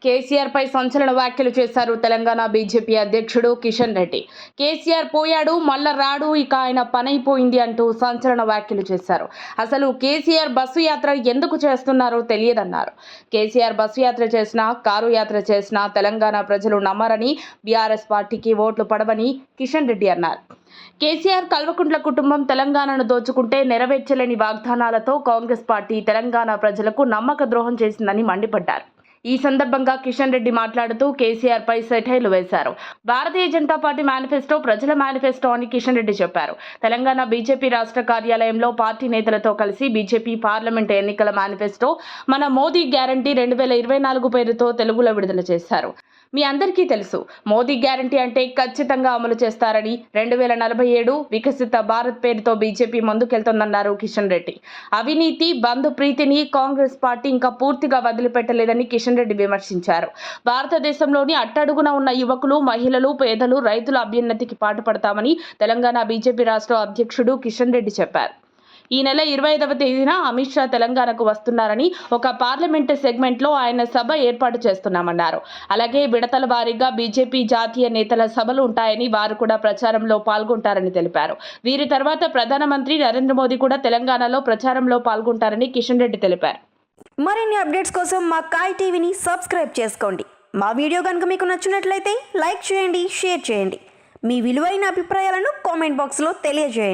కేసీఆర్ పై సంచలన వ్యాఖ్యలు చేశారు తెలంగాణ బీజేపీ అధ్యక్షుడు కిషన్ రెడ్డి. కేసీఆర్ పోయాడు, మళ్ళా రాడు, ఇక ఆయన పనైపోయింది అంటూ సంచలన వ్యాఖ్యలు చేశారు. అసలు కేసీఆర్ బస్సు యాత్ర ఎందుకు చేస్తున్నారో తెలియదన్నారు. కేసీఆర్ బస్సు యాత్ర చేసినా, కారు యాత్ర చేసినా తెలంగాణ ప్రజలు నమ్మరని, బీఆర్ఎస్ పార్టీకి ఓట్లు పడవని కిషన్ రెడ్డి అన్నారు. కేసీఆర్ కల్వకుంట్ల కుటుంబం తెలంగాణను దోచుకుంటే నెరవేర్చలేని వాగ్దానాలతో కాంగ్రెస్ పార్టీ తెలంగాణ ప్రజలకు నమ్మక ద్రోహం చేసిందని మండిపడ్డారు. ఈ సందర్భంగా కిషన్ రెడ్డి మాట్లాడుతూ కేసీఆర్ పై సెటైర్లు వేశారు. భారతీయ జనతా పార్టీ మేనిఫెస్టో ప్రజల మేనిఫెస్టో అని కిషన్ రెడ్డి చెప్పారు. తెలంగాణ బీజేపీ రాష్ట్ర కార్యాలయంలో పార్టీ నేతలతో కలిసి బీజేపీ పార్లమెంట్ ఎన్నికల మేనిఫెస్టో మన మోదీ గ్యారంటీ 2024 పేరుతో తెలుగులో విడుదల చేశారు. మీ అందరికీ తెలుసు, మోదీ గ్యారంటీ అంటే ఖచ్చితంగా అమలు చేస్తారని. 2047 వికసిత భారత్ పేరుతో బీజేపీ ముందుకెళ్తోందన్నారు కిషన్ రెడ్డి. అవినీతి, బంధు ప్రీతిని కాంగ్రెస్ పార్టీ ఇంకా పూర్తిగా వదిలిపెట్టలేదని కిషన్ రెడ్డి విమర్శించారు. భారతదేశంలోని అట్టడుగున ఉన్న యువకులు, మహిళలు, పేదలు, రైతుల అభ్యున్నతికి పాటుపడతామని తెలంగాణ బీజేపీ రాష్ట్ర అధ్యక్షుడు కిషన్ రెడ్డి చెప్పారు. ఈ నెల 25వ తేదీన అమిత్ షా తెలంగాణకు వస్తున్నారని, ఒక పార్లమెంటు సెగ్మెంట్లో ఆయన సభ ఏర్పాటు చేస్తున్నామన్నారు. అలాగే విడతల వారీగా బీజేపీ జాతీయ నేతల సభలు ఉంటాయని, వారు కూడా ప్రచారంలో పాల్గొంటారని తెలిపారు. వీరి తర్వాత ప్రధానమంత్రి నరేంద్ర మోదీ కూడా తెలంగాణలో ప్రచారంలో పాల్గొంటారని కిషన్ రెడ్డి తెలిపారు. మరిన్ని అప్డేట్స్ కోసం మా కాయ్ టీవీని సబ్స్క్రైబ్ చేసుకోండి. మా వీడియో కనుక మీకు నచ్చినట్లయితే లైక్ చేయండి, షేర్ చేయండి. మీ విలువైన అభిప్రాయాలను కామెంట్ బాక్స్లో తెలియజేయండి.